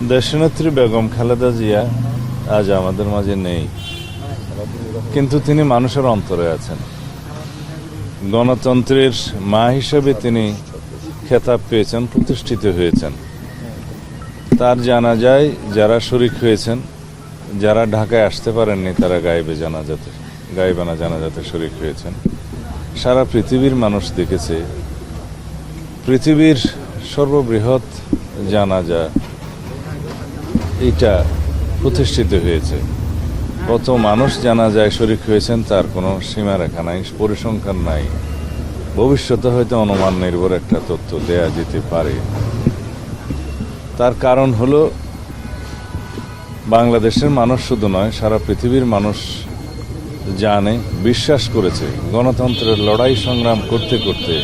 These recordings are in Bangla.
দেশনেত্রী বেগম খালেদা জিয়া আজ আমাদের মাঝে নেই, কিন্তু তিনি মানুষের অন্তরে আছেন। গণতন্ত্রের মা হিসেবে তিনি খেতাব পেয়েছেন, প্রতিষ্ঠিত হয়েছেন। তার জানাজায় যারা শরিক হয়েছেন, যারা ঢাকায় আসতে পারেননি, তারা গায়েবানা জানাজাতে শরিক হয়েছেন। সারা পৃথিবীর মানুষ দেখেছে। পৃথিবীর সর্ববৃহৎ জানাজা এটা প্রতিষ্ঠিত হয়েছে। কত মানুষ জানাজায় শরিক হয়েছেন তার কোনো সীমারেখা নাই, পরিসংখ্যান নাই। ভবিষ্যতে হয়তো অনুমান নির্ভর একটা তথ্য দেয়া যেতে পারে। তার কারণ হলো বাংলাদেশের মানুষ শুধু নয়, সারা পৃথিবীর মানুষ জানে, বিশ্বাস করেছে গণতন্ত্রের লড়াই সংগ্রাম করতে করতে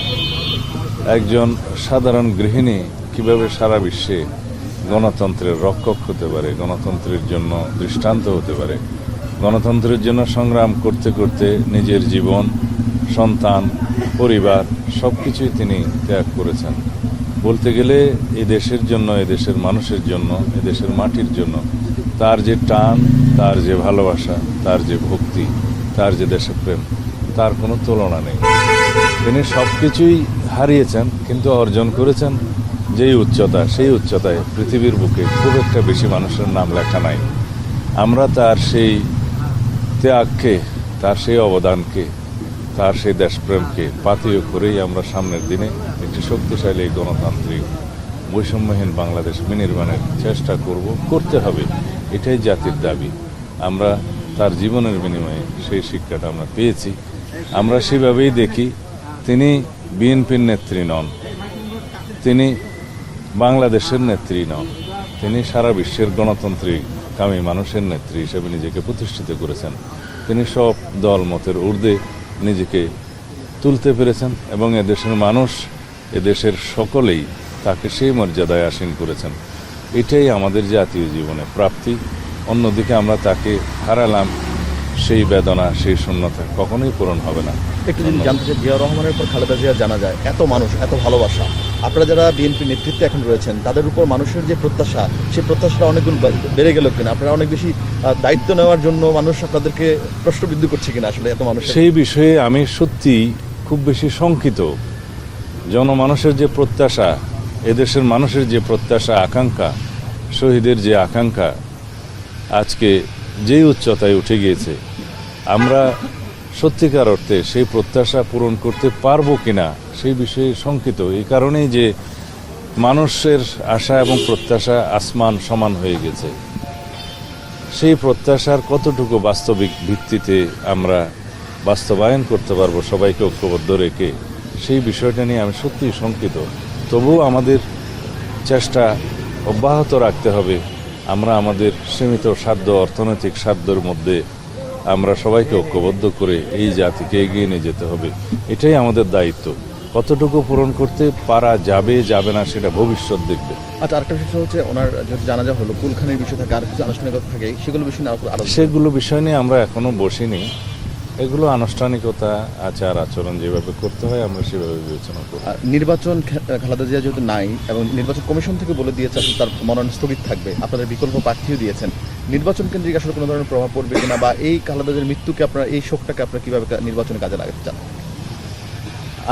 একজন সাধারণ গৃহিণী কিভাবে সারা বিশ্বে গণতন্ত্রের রক্ষক হতে পারে, গণতন্ত্রের জন্য দৃষ্টান্ত হতে পারে। গণতন্ত্রের জন্য সংগ্রাম করতে করতে নিজের জীবন, সন্তান, পরিবার সব কিছুই তিনি ত্যাগ করেছেন। বলতে গেলে এই দেশের জন্য, এই দেশের মানুষের জন্য, এই দেশের মাটির জন্য তার যে টান, তার যে ভালোবাসা, তার যে ভক্তি, তার যে দেশপ্রেম, তার কোনো তুলনা নেই। তিনি সব কিছুই হারিয়েছেন, কিন্তু অর্জন করেছেন যেই উচ্চতা, সেই উচ্চতায় পৃথিবীর বুকে খুব একটা বেশি মানুষের নাম লেখা নাই। আমরা তার সেই ত্যাগকে, তার সেই অবদানকে, তার সেই দেশপ্রেমকে পাথেয় করেই আমরা সামনের দিনে একটি শক্তিশালী গণতান্ত্রিক বৈষম্যহীন বাংলাদেশ বিনির্মাণের চেষ্টা করতে হবে। এটাই জাতির দাবি। আমরা তার জীবনের বিনিময়ে সেই শিক্ষাটা আমরা পেয়েছি। আমরা সেভাবেই দেখি, তিনি বিএনপির নেত্রী নন, তিনি বাংলাদেশের নেত্রী নন, তিনি সারা বিশ্বের গণতান্ত্রিককামী মানুষের নেত্রী হিসেবে নিজেকে প্রতিষ্ঠিত করেছেন। তিনি সব দল মতের ঊর্ধ্বে নিজেকে তুলতে পেরেছেন এবং এদেশের মানুষ, এদেশের সকলেই তাকে সেই মর্যাদায় আসীন করেছেন। এটাই আমাদের জাতীয় জীবনে প্রাপ্তি। অন্যদিকে আমরা তাকে হারালাম, সেই বেদনা, সেই শূন্যতা কখনোই পূরণ হবে না। একটু যদি জানতে চাই, জিয়া রহমানের পর খালেদা জিয়া জানা যায়, এত মানুষ, এত ভালোবাসা, আপনারা যারা বিএনপি নেতৃত্বে এখন রয়েছেন তাদের উপর মানুষের যে প্রত্যাশা, সেই প্রত্যাশাটা অনেকগুণ বেড়ে গেল কিনা? আপনারা অনেক বেশি দায়িত্ব নেওয়ার জন্য মানুষ আপনাদেরকে প্রশ্নবিদ্ধ করছে কিনা আসলে এত মানুষ? সেই বিষয়ে আমি সত্যি খুব বেশি শঙ্কিত। জনমানুষের যে প্রত্যাশা, এদেশের মানুষের যে প্রত্যাশা, আকাঙ্ক্ষা, শহীদের যে আকাঙ্ক্ষা আজকে যেই উচ্চতায় উঠে গিয়েছে, আমরা সত্যিকার অর্থে সেই প্রত্যাশা পূরণ করতে পারবো কিনা সেই বিষয়ে শঙ্কিত। এই কারণেই যে মানুষের আশা এবং প্রত্যাশা আসমান সমান হয়ে গেছে। সেই প্রত্যাশার কতটুকু বাস্তবিক ভিত্তিতে আমরা বাস্তবায়ন করতে পারবো সবাইকে ঐক্যবদ্ধ রেখে, সেই বিষয়টা নিয়ে আমি সত্যিই শঙ্কিত। তবুও আমাদের চেষ্টা অব্যাহত রাখতে হবে। আমরা আমাদের সীমিত সাধ্য, অর্থনৈতিক সাধ্যের মধ্যে আমরা সবাইকে ঐক্যবদ্ধ করে এই জাতিকে এগিয়ে নিয়ে যেতে হবে। এটাই আমাদের দায়িত্ব। কতটুকু পূরণ করতে পারা যাবে যাবে না সেটা ভবিষ্যৎ দেখবে। আচ্ছা, আরেকটা বিষয় হচ্ছে, ওনার যেহেতু জানাজা হলো, কুলখানির বিষয় থাকে, আর কিছু আনুষ্ঠানিকতা থাকে, সেগুলো বিষয় নিয়ে আমরা এখনো বসিনি। এগুলো আনুষ্ঠানিকতা, আচার আচরণ যেভাবে করতে হয় আমরা সেভাবে বিবেচনা করব। নির্বাচন, খালেদা জিয়া যেহেতু নাই এবং নির্বাচন কমিশন থেকে বলে দিয়েছে আসলে তার মনোনয়ন স্থগিত থাকবে, আপনাদের বিকল্প প্রার্থীও দিয়েছেন, নির্বাচন কেন্দ্রিক আসলে কোনো ধরনের প্রভাব পড়বে কিনা, বা এই খালেদা জিয়ার মৃত্যুকে আপনারা, এই শোকটাকে আপনারা কীভাবে নির্বাচনে কাজে লাগাতে চান?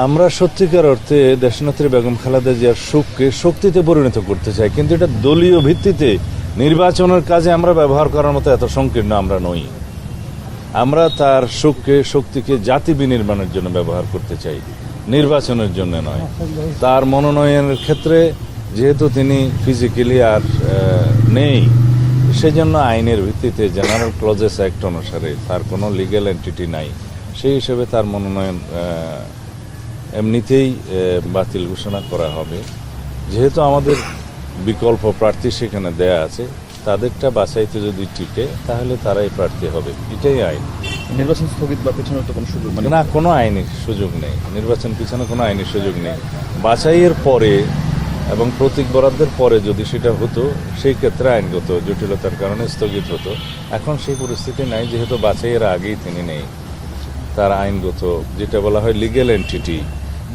আমরা সত্যিকার অর্থে দেশনেত্রী বেগম খালেদা জিয়ার শোককে শক্তিতে পরিণত করতে চাই, কিন্তু এটা দলীয় ভিত্তিতে নির্বাচনের কাজে আমরা ব্যবহার করার মতো এত সংকীর্ণ আমরা নই। আমরা তার শোককে, শক্তিকে জাতি বিনির্মাণের জন্য ব্যবহার করতে চাই, নির্বাচনের জন্য নয়। তার মনোনয়নের ক্ষেত্রে যেহেতু তিনি ফিজিক্যালি আর নেই, সেজন্য আইনের ভিত্তিতে জেনারেল ক্লজেস অ্যাক্ট অনুসারে তার কোনো লিগ্যাল এন্টিটি নাই। সেই হিসেবে তার মনোনয়ন এমনিতেই বাতিল ঘোষণা করা হবে। যেহেতু আমাদের বিকল্প প্রার্থী সেখানে দেয়া আছে, তাদেরটা বাছাইতে যদি টিকে তাহলে তারাই প্রার্থী হবে, এটাই আইন। নির্বাচন স্থগিত বা পেছনের তো কোনো সুযোগ না, কোনো আইনি সুযোগ নেই। নির্বাচন পিছনে কোনো আইনি সুযোগ নেই। বাছাইয়ের পরে এবং প্রতীক বরাদ্দের পরে যদি সেটা হতো, সেই ক্ষেত্রে আইনগত জটিলতার কারণে স্থগিত হতো। এখন সেই পরিস্থিতি নাই, যেহেতু বাছাইয়ের আগেই তিনি নেই। তার আইনগত, যেটা বলা হয় লিগ্যাল এন্টিটি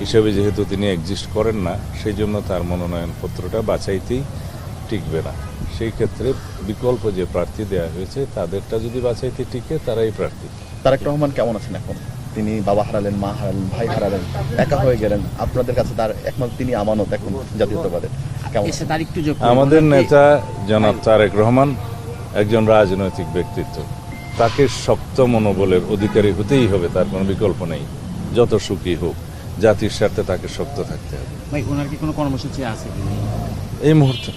হিসেবে যেহেতু তিনি এক্সিস্ট করেন না, সেই জন্য তার মনোনয়নপত্রটা বাছাইতেই টিকবে না। সেই ক্ষেত্রে বিকল্প যে প্রার্থী দেওয়া হয়েছে তাদেরটা যদি বাছাইতে টিকে তারাই প্রার্থী। তারেক রহমান কেমন আছেন এখন? তিনি বাবা হারালেন, মা হারালেন, ভাই হারালেন, একা হয়ে গেলেন। আপনাদের কাছে তার একমাত্র তিনি আমানত এখন জাতীয়তাবাদের। কেমন এসে আছেন? তার একটু যোগ আমাদের নেতা জনাব তারেক রহমান একজন রাজনৈতিক ব্যক্তিত্ব, তাকে শক্ত মনোবলের অধিকারী হতেই হবে, তার কোনো বিকল্প নেই। যত সুখী হোক, জাতির স্বার্থে তাকে শক্ত থাকতে হবে ভাই ওনার কি কোনো কর্মসূচি আছে কি? এই মুহূর্তে।